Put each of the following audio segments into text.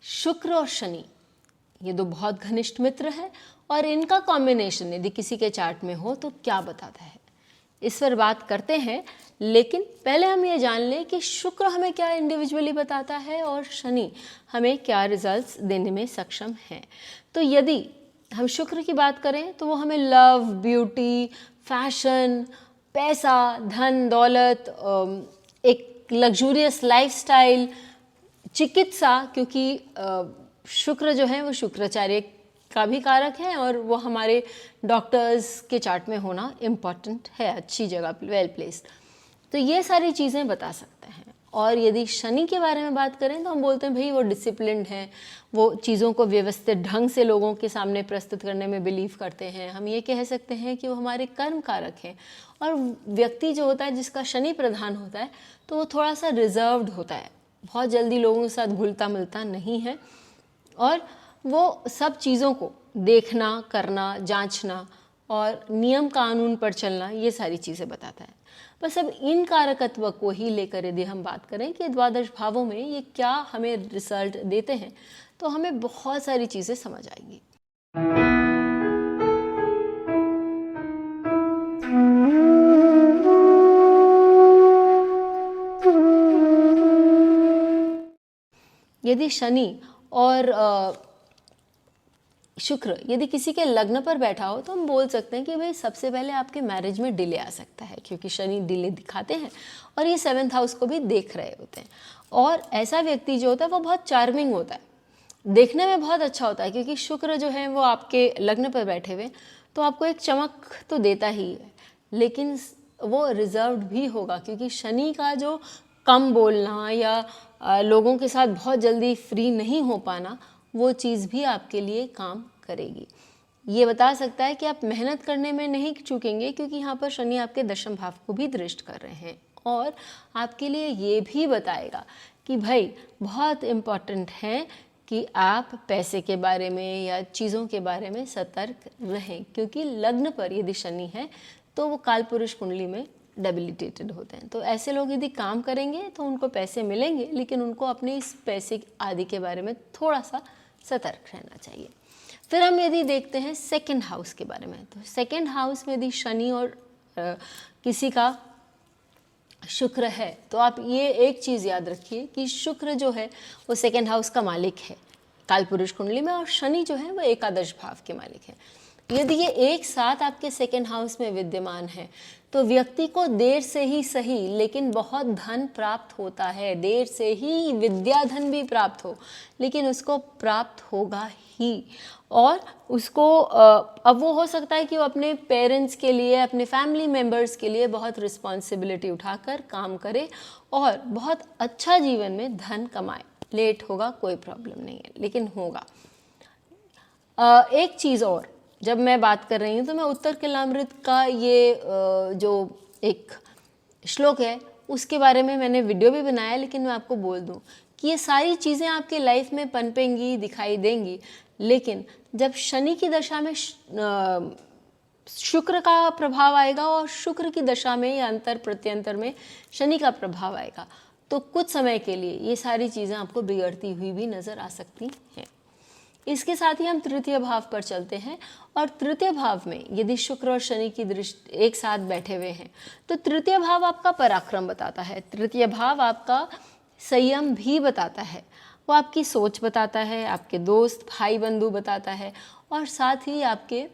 शुक्र और शनि ये दो बहुत घनिष्ठ मित्र हैं और इनका कॉम्बिनेशन यदि किसी के चार्ट में हो तो क्या बताता है, इस पर बात करते हैं। लेकिन पहले हम ये जान लें कि शुक्र हमें क्या इंडिविजुअली बताता है और शनि हमें क्या रिजल्ट्स देने में सक्षम है। तो यदि हम शुक्र की बात करें तो वो हमें लव, ब्यूटी, फैशन, पैसा, धन दौलत, एक लग्जूरियस लाइफस्टाइल, चिकित्सा, क्योंकि शुक्र जो है वो शुक्राचार्य का भी कारक है और वो हमारे डॉक्टर्स के चार्ट में होना इम्पॉर्टेंट है, अच्छी जगह, वेल प्लेस्ड। तो ये सारी चीज़ें बता सकते हैं। और यदि शनि के बारे में बात करें तो हम बोलते हैं भाई वो डिसिप्लिन्ड हैं, वो चीज़ों को व्यवस्थित ढंग से लोगों के सामने प्रस्तुत करने में बिलीव करते हैं। हम ये कह सकते हैं कि वो हमारे कर्म कारक हैं। और व्यक्ति जो होता है जिसका शनि प्रधान होता है तो वो थोड़ा सा रिजर्व्ड होता है, बहुत जल्दी लोगों के साथ घुलता मिलता नहीं है और वो सब चीज़ों को देखना, करना, जांचना और नियम कानून पर चलना, ये सारी चीज़ें बताता है। बस अब इन कारकत्व को ही लेकर यदि हम बात करें कि द्वादश भावों में ये क्या हमें रिजल्ट देते हैं तो हमें बहुत सारी चीज़ें समझ आएंगी। यदि शनि और शुक्र यदि किसी के लग्न पर बैठा हो तो हम बोल सकते हैं कि भाई सबसे पहले आपके मैरिज में डिले आ सकता है, क्योंकि शनि डिले दिखाते हैं और ये 7th हाउस को भी देख रहे होते हैं। और ऐसा व्यक्ति जो होता है वो बहुत चार्मिंग होता है, देखने में बहुत अच्छा होता है, क्योंकि शुक्र जो है वो आपके लग्न पर बैठे हुए तो आपको एक चमक तो देता ही है, लेकिन वो रिजर्व्ड भी होगा, क्योंकि शनि का जो कम बोलना या लोगों के साथ बहुत जल्दी फ्री नहीं हो पाना, वो चीज़ भी आपके लिए काम करेगी। ये बता सकता है कि आप मेहनत करने में नहीं चूकेंगे, क्योंकि यहाँ पर शनि आपके दशम भाव को भी दृष्ट कर रहे हैं। और आपके लिए ये भी बताएगा कि भाई बहुत इम्पॉर्टेंट है कि आप पैसे के बारे में या चीज़ों के बारे में सतर्क रहें, क्योंकि लग्न पर यदि शनि है तो वो कालपुरुष कुंडली में डेबिलिटेटेड होते हैं। तो ऐसे लोग यदि काम करेंगे तो उनको पैसे मिलेंगे, लेकिन उनको अपने इस पैसे आदि के बारे में थोड़ा सा सतर्क रहना चाहिए। फिर हम यदि देखते हैं 2nd हाउस के बारे में, तो 2nd हाउस में यदि शनि और किसी का शुक्र है तो आप ये एक चीज़ याद रखिए कि शुक्र जो है वो 2nd हाउस का मालिक है कालपुरुष कुंडली में, और शनि जो है वो एकादश भाव के मालिक है। यदि ये एक साथ आपके 2nd हाउस में विद्यमान है तो व्यक्ति को देर से ही सही लेकिन बहुत धन प्राप्त होता है। देर से ही विद्या धन भी प्राप्त हो, लेकिन उसको प्राप्त होगा ही। और उसको अब वो हो सकता है कि वो अपने पेरेंट्स के लिए, अपने फैमिली मेम्बर्स के लिए बहुत रिस्पॉन्सिबिलिटी उठाकर काम करे और बहुत अच्छा जीवन में धन कमाए। लेट होगा कोई प्रॉब्लम नहीं है, लेकिन होगा। एक चीज़ और, जब मैं बात कर रही हूँ तो मैं उत्तर किलामृत का ये जो एक श्लोक है उसके बारे में मैंने वीडियो भी बनाया, लेकिन मैं आपको बोल दूँ कि ये सारी चीज़ें आपके लाइफ में पनपेंगी, दिखाई देंगी, लेकिन जब शनि की दशा में शुक्र का प्रभाव आएगा और शुक्र की दशा में या अंतर प्रत्यंतर में शनि का प्रभाव आएगा तो कुछ समय के लिए ये सारी चीज़ें आपको बिगड़ती हुई भी नज़र आ सकती हैं। इसके साथ ही हम तृतीय भाव पर चलते हैं, और तृतीय भाव में यदि शुक्र और शनि की दृष्टि एक साथ बैठे हुए हैं तो तृतीय भाव आपका पराक्रम बताता है, तृतीय भाव आपका संयम भी बताता है, वो आपकी सोच बताता है, आपके दोस्त भाई बंधु बताता है, और साथ ही आपके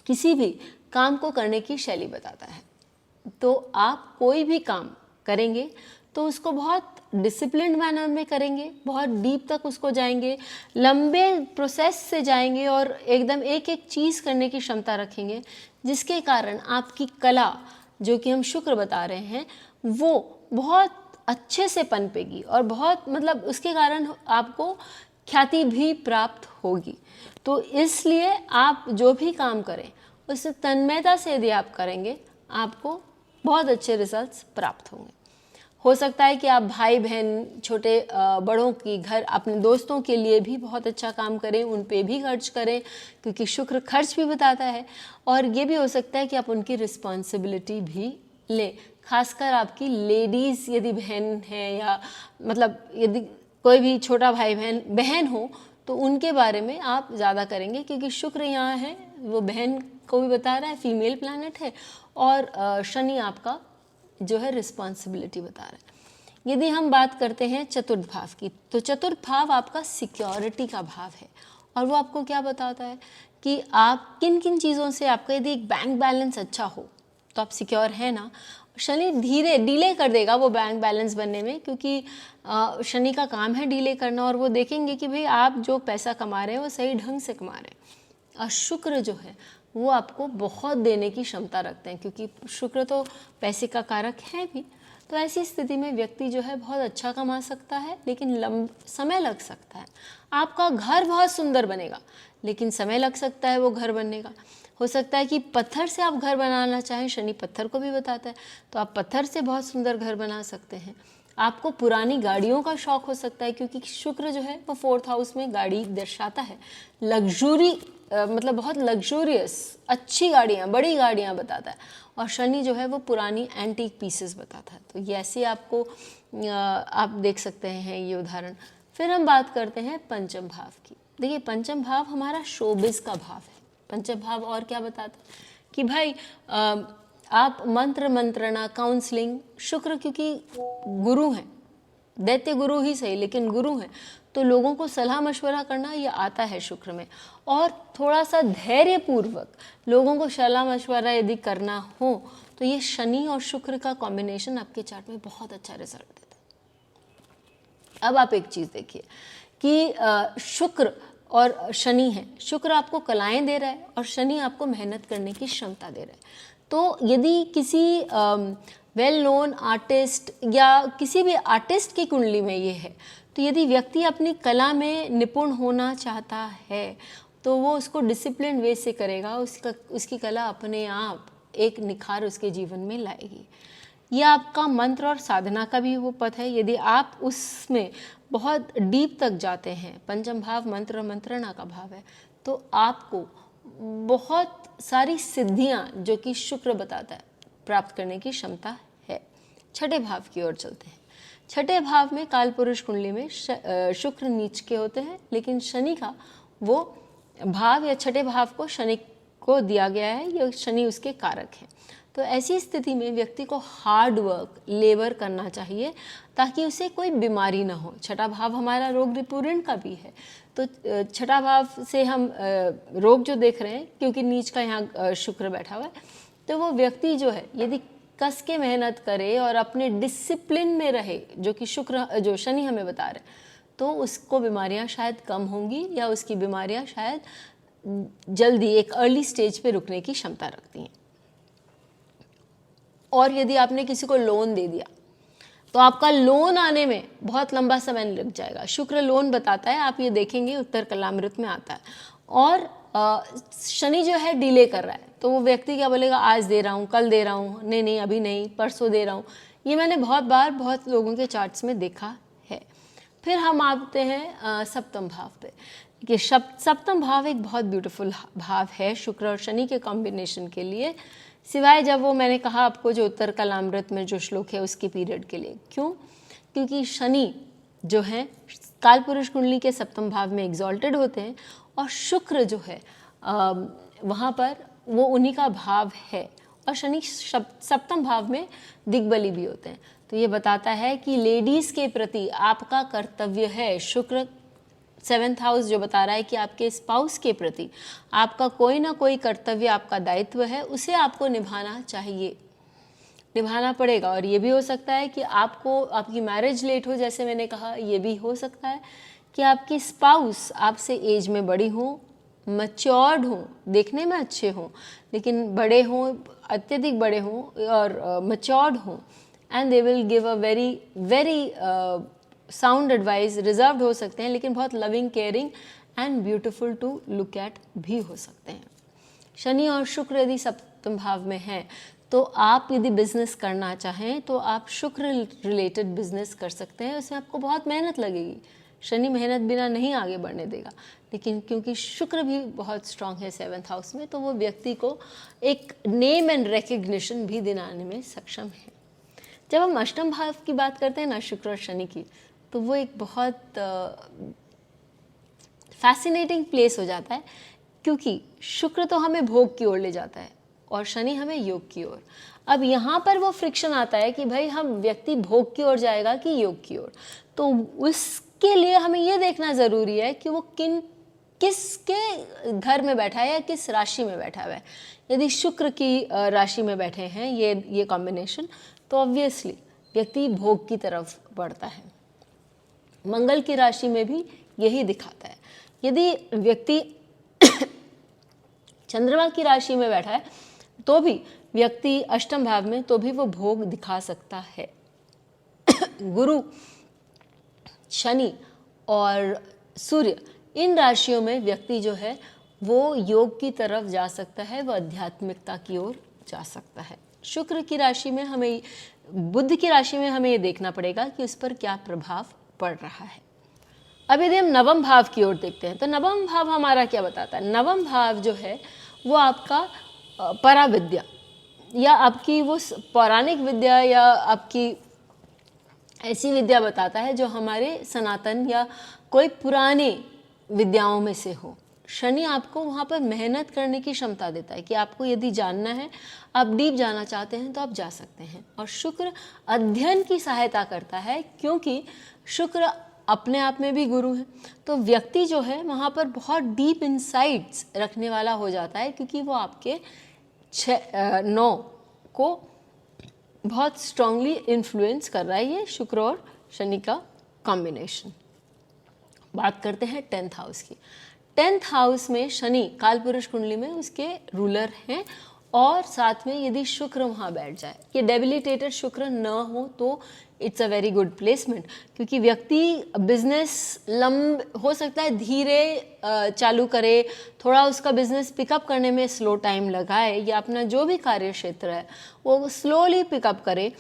किसी भी काम को करने की शैली बताता है। तो आप कोई भी काम करेंगे तो उसको बहुत डिसिप्लिन्ड मैनर में करेंगे, बहुत डीप तक उसको जाएंगे, लंबे प्रोसेस से जाएंगे और एकदम एक एक चीज़ करने की क्षमता रखेंगे, जिसके कारण आपकी कला जो कि हम शुक्र बता रहे हैं वो बहुत अच्छे से पनपेगी और बहुत मतलब उसके कारण आपको ख्याति भी प्राप्त होगी। तो इसलिए आप जो भी काम करें उसे तन्मयता से यदि आप करेंगे आपको बहुत अच्छे रिजल्ट्स प्राप्त होंगे। हो सकता है कि आप भाई बहन, छोटे बड़ों की घर, अपने दोस्तों के लिए भी बहुत अच्छा काम करें, उन पे भी खर्च करें, क्योंकि शुक्र खर्च भी बताता है। और ये भी हो सकता है कि आप उनकी रिस्पॉन्सिबिलिटी भी लें, खासकर आपकी लेडीज़ यदि बहन है या मतलब यदि कोई भी छोटा भाई बहन हो तो उनके बारे में आप ज़्यादा करेंगे, क्योंकि शुक्र यहाँ है वो बहन को भी बता रहा है, फीमेल प्लैनेट है, और शनि आपका जो है रिस्पॉन्सिबिलिटी बता रहा है। यदि हम बात करते हैं चतुर्थ भाव की, तो चतुर्थ भाव आपका सिक्योरिटी का भाव है, और वो आपको क्या बताता है कि आप किन किन चीज़ों से, आपका यदि एक बैंक बैलेंस अच्छा हो तो आप सिक्योर है ना। शनि धीरे डिले कर देगा वो बैंक बैलेंस बनने में, क्योंकि शनि का काम है डिले करना, और वो देखेंगे कि भाई आप जो पैसा कमा रहे हैं वो सही ढंग से कमा रहे हैं। और शुक्र जो है वो आपको बहुत देने की क्षमता रखते हैं, क्योंकि शुक्र तो पैसे का कारक है भी। तो ऐसी स्थिति में व्यक्ति जो है बहुत अच्छा कमा सकता है, लेकिन समय लग सकता है। आपका घर बहुत सुंदर बनेगा, लेकिन समय लग सकता है वो घर बनने का। हो सकता है कि पत्थर से आप घर बनाना चाहें, शनि पत्थर को भी बताता है, तो आप पत्थर से बहुत सुंदर घर बना सकते हैं। आपको पुरानी गाड़ियों का शौक हो सकता है, क्योंकि शुक्र जो है वो 4th हाउस में गाड़ी दर्शाता है, लग्जूरी, मतलब बहुत लग्जूरियस अच्छी गाड़ियाँ, बड़ी गाड़ियाँ बताता है, और शनि जो है वो पुरानी एंटीक पीसेस बताता है। तो ये ऐसे आपको आप देख सकते हैं ये उदाहरण। फिर हम बात करते हैं पंचम भाव की। देखिए पंचम भाव हमारा शोबिज का भाव है। पंचम भाव और क्या बताता है कि भाई आप मंत्रणा, काउंसलिंग, शुक्र क्योंकि गुरु हैं, दैत्य गुरु ही सही लेकिन गुरु हैं, तो लोगों को सलाह मशवरा करना ये आता है शुक्र में। और थोड़ा सा धैर्यपूर्वक लोगों को सलाह मशवरा यदि करना हो तो ये शनि और शुक्र का कॉम्बिनेशन आपके चार्ट में बहुत अच्छा रिजल्ट देता है। अब आप एक चीज़ देखिए कि शुक्र और शनि है, शुक्र आपको कलाएं दे रहा है और शनि आपको मेहनत करने की क्षमता दे रहा है। तो यदि किसी वेल नोन आर्टिस्ट या किसी भी आर्टिस्ट की कुंडली में ये है, तो यदि व्यक्ति अपनी कला में निपुण होना चाहता है तो वो उसको डिसिप्लिन वे से करेगा, उसकी कला अपने आप एक निखार उसके जीवन में लाएगी। यह आपका मंत्र और साधना का भी वो पथ है। यदि आप उसमें बहुत डीप तक जाते हैं, पंचम भाव मंत्र और मंत्रणा का भाव है, तो आपको बहुत सारी सिद्धियां जो कि शुक्र बताता है प्राप्त करने की क्षमता है। छठे भाव की ओर चलते हैं। छठे भाव में कालपुरुष कुंडली में शुक्र नीच के होते हैं, लेकिन शनि का वो भाव या छठे भाव को शनि को दिया गया है, ये शनि उसके कारक हैं। तो ऐसी स्थिति में व्यक्ति को हार्ड वर्क, लेबर करना चाहिए ताकि उसे कोई बीमारी ना हो। छठा भाव हमारा रोग रिपुरण का भी है, तो छठा भाव से हम रोग जो देख रहे हैं, क्योंकि नीच का यहाँ शुक्र बैठा हुआ है, तो वो व्यक्ति जो है यदि कस के मेहनत करे और अपने डिसिप्लिन में रहे, जो कि शुक्र जो शनि हमें बता रहे, तो उसको बीमारियां शायद कम होंगी या उसकी बीमारियां शायद जल्दी एक अर्ली स्टेज पे रुकने की क्षमता रखती हैं। और यदि आपने किसी को लोन दे दिया तो आपका लोन आने में बहुत लंबा समय लग जाएगा। शुक्र लोन बताता है, आप ये देखेंगे उत्तर कलामृत में आता है। और शनि जो है डिले कर रहा है, तो वो व्यक्ति क्या बोलेगा, आज दे रहा हूँ, कल दे रहा हूँ, नहीं अभी नहीं, परसों दे रहा हूँ। ये मैंने बहुत बार बहुत लोगों के चार्ट्स में देखा है। फिर हम आते हैं सप्तम भाव पे कि सप्तम भाव एक बहुत ब्यूटीफुल भाव है शुक्र और शनि के कॉम्बिनेशन के लिए, सिवाय जब वो मैंने कहा आपको जो उत्तर कलामृत में जो श्लोक है उसके पीरियड के लिए। क्यों? क्योंकि शनि जो है कालपुरुष कुंडली के सप्तम भाव में एग्जॉल्टेड होते हैं और शुक्र जो है वहाँ पर वो उन्हीं का भाव है, और शनि सप्तम भाव में दिग्बली भी होते हैं। तो ये बताता है कि लेडीज़ के प्रति आपका कर्तव्य है। शुक्र 7th हाउस जो बता रहा है कि आपके स्पाउस के प्रति आपका कोई ना कोई कर्तव्य, आपका दायित्व है, उसे आपको निभाना चाहिए, निभाना पड़ेगा। और ये भी हो सकता है कि आपको आपकी मैरिज लेट हो, जैसे मैंने कहा। ये भी हो सकता है कि आपकी स्पाउस आपसे एज में बड़ी हो, मैच्योर्ड हो, देखने में अच्छे हों, लेकिन बड़े हों, अत्यधिक बड़े हों और मैच्योर्ड हों, and they will give a very sound advice. Reserved हो सकते हैं लेकिन बहुत loving, caring and beautiful to look at भी हो सकते हैं। शनि और शुक्र यदि सप्तम भाव में है तो आप यदि बिजनेस करना चाहें तो आप शुक्र रिलेटेड बिजनेस कर सकते हैं। उसमें आपको बहुत मेहनत लगेगी, शनि मेहनत बिना नहीं आगे बढ़ने देगा, लेकिन क्योंकि शुक्र भी बहुत स्ट्रांग है 7th हाउस में, तो वो व्यक्ति को एक नेम एंड रिकग्निशन भी दिलाने में सक्षम है। जब हम अष्टम भाव की बात करते हैं ना शुक्र और शनि की, तो वो एक बहुत फैसिनेटिंग प्लेस हो जाता है, क्योंकि शुक्र तो हमें भोग की ओर ले जाता है और शनि हमें योग की ओर। अब यहाँ पर वो फ्रिक्शन आता है कि भाई हम व्यक्ति भोग की ओर जाएगा कि योग की ओर, तो उसके लिए हमें ये देखना ज़रूरी है कि वो किसके घर में बैठा है या किस राशि में बैठा हुआ है। यदि शुक्र की राशि में बैठे हैं ये कॉम्बिनेशन, तो ऑब्वियसली व्यक्ति भोग की तरफ बढ़ता है। मंगल की राशि में भी यही दिखाता है। यदि व्यक्ति चंद्रमा की राशि में बैठा है तो भी व्यक्ति अष्टम भाव में, तो भी वो भोग दिखा सकता है। गुरु, शनि और सूर्य, इन राशियों में व्यक्ति जो है वो योग की तरफ जा सकता है, वो आध्यात्मिकता की ओर जा सकता है। शुक्र की राशि में हमें, बुध की राशि में हमें ये देखना पड़ेगा कि उस पर क्या प्रभाव पड़ रहा है। अब यदि हम नवम भाव की ओर देखते हैं तो नवम भाव हमारा क्या बताता है? नवम भाव जो है वो आपका पराविद्या या आपकी वो पौराणिक विद्या या आपकी ऐसी विद्या बताता है जो हमारे सनातन या कोई पुराने विद्याओं में से हो। शनि आपको वहाँ पर मेहनत करने की क्षमता देता है कि आपको यदि जानना है, आप डीप जाना चाहते हैं तो आप जा सकते हैं। और शुक्र अध्ययन की सहायता करता है, क्योंकि शुक्र अपने आप में भी गुरु है, तो व्यक्ति जो है वहाँ पर बहुत डीप इंसाइट्स रखने वाला हो जाता है, क्योंकि वो आपके 9 को बहुत स्ट्रांगली इन्फ्लुएंस कर रहा है, ये शुक्र और शनि का कॉम्बिनेशन। बात करते हैं 10th हाउस की। 10th हाउस में शनि कालपुरुष कुंडली में उसके रूलर हैं, और साथ में यदि शुक्र वहाँ बैठ जाए, ये डेबिलिटेटेड शुक्र न हो तो it's a very good placement, क्योंकि व्यक्ति बिजनेस हो सकता है धीरे चालू करे, थोड़ा उसका बिजनेस पिकअप करने में स्लो टाइम लगाए, या अपना जो भी कार्य क्षेत्र है वो स्लोली पिकअप करे,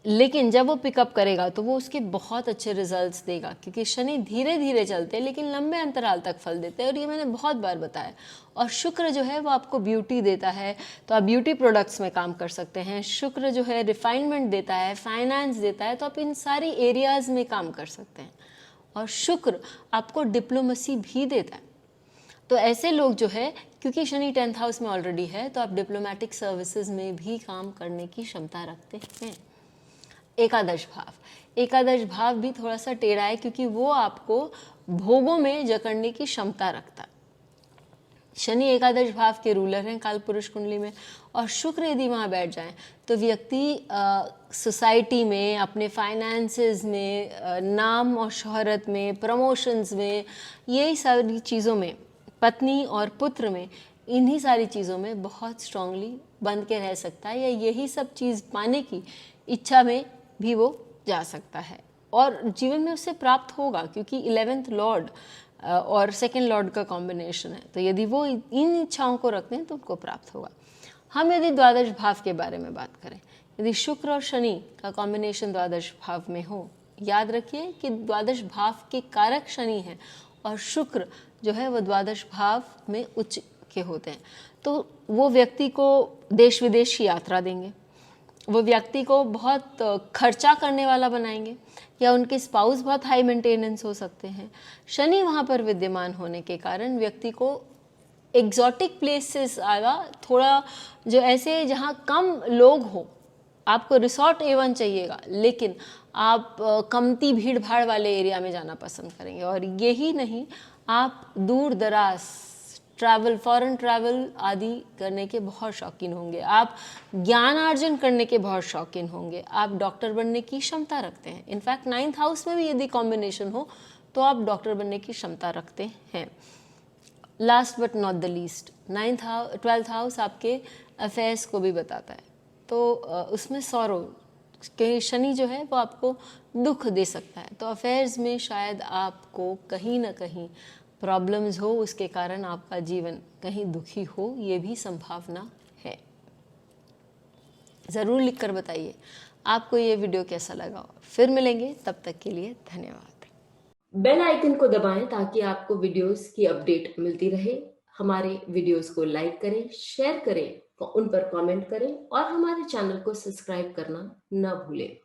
लेकिन जब वो पिकअप करेगा तो वो उसके बहुत अच्छे रिजल्ट्स देगा, क्योंकि शनि धीरे धीरे चलते हैं लेकिन लंबे अंतराल तक फल देते हैं, और ये मैंने बहुत बार बताया। और शुक्र जो है वो आपको ब्यूटी देता है, तो आप ब्यूटी प्रोडक्ट्स में काम कर सकते हैं। शुक्र जो है रिफाइनमेंट देता है, फाइनेंस देता है, तो आप इन सारी एरियाज़ में काम कर सकते हैं। और शुक्र आपको डिप्लोमेसी भी देता है, तो ऐसे लोग जो है, क्योंकि शनि 10th हाउस में ऑलरेडी है, तो आप डिप्लोमेटिक सर्विसेज में भी काम करने की क्षमता रखते हैं। एकादश भाव भी थोड़ा सा टेढ़ा है, क्योंकि वो आपको भोगों में जकड़ने की क्षमता रखता है। शनि एकादश भाव के रूलर हैं कालपुरुष कुंडली में, और शुक्र यदि वहाँ बैठ जाएं तो व्यक्ति सोसाइटी में, अपने फाइनेंसेस में, नाम और शोहरत में, प्रमोशंस में, यही सारी चीज़ों में, पत्नी और पुत्र में, इन्हीं सारी चीज़ों में बहुत स्ट्रांगली बंध के रह सकता है, या यही सब चीज़ पाने की इच्छा में भी वो जा सकता है, और जीवन में उससे प्राप्त होगा, क्योंकि 11th लॉर्ड और 2nd लॉर्ड का कॉम्बिनेशन है। तो यदि वो इन इच्छाओं को रखते हैं तो उनको प्राप्त होगा। हम यदि द्वादश भाव के बारे में बात करें, यदि शुक्र और शनि का कॉम्बिनेशन द्वादश भाव में हो, याद रखिए कि द्वादश भाव के कारक शनि हैं, और शुक्र जो है वो द्वादश भाव में उच्च के होते हैं, तो वो व्यक्ति को देश विदेश की यात्रा देंगे, वो व्यक्ति को बहुत खर्चा करने वाला बनाएंगे, या उनके स्पाउस बहुत हाई मेंटेनेंस हो सकते हैं। शनि वहाँ पर विद्यमान होने के कारण व्यक्ति को एग्जॉटिक प्लेसेस आएगा, थोड़ा जो ऐसे जहाँ कम लोग हो, आपको रिसोर्ट A1 चाहिएगा, लेकिन आप कमती भीड़ भाड़ वाले एरिया में जाना पसंद करेंगे। और यही नहीं, आप दूर दराज ट्रैवल, फॉरेन ट्रैवल आदि करने के बहुत शौकीन होंगे, आप ज्ञान अर्जन करने के बहुत शौकीन होंगे, आप डॉक्टर बनने की क्षमता रखते हैं। इनफैक्ट 9th हाउस में भी यदि कॉम्बिनेशन हो तो आप डॉक्टर बनने की क्षमता रखते हैं। Last but not the least, 12th house आपके अफेयर्स को भी बताता है, तो उसमें सौरव के शनि जो है वो आपको दुख दे सकता है, तो अफेयर्स में शायद आपको कहीं ना कहीं प्रॉब्लम्स हो, उसके कारण आपका जीवन कहीं दुखी हो, ये भी संभावना है। ज़रूर लिखकर बताइए आपको ये वीडियो कैसा लगा। फिर मिलेंगे, तब तक के लिए धन्यवाद। बेल आइकन को दबाएं ताकि आपको वीडियोस की अपडेट मिलती रहे। हमारे वीडियोस को लाइक करें, शेयर करें, उन पर कमेंट करें, और हमारे चैनल को सब्सक्राइब करना न भूलें।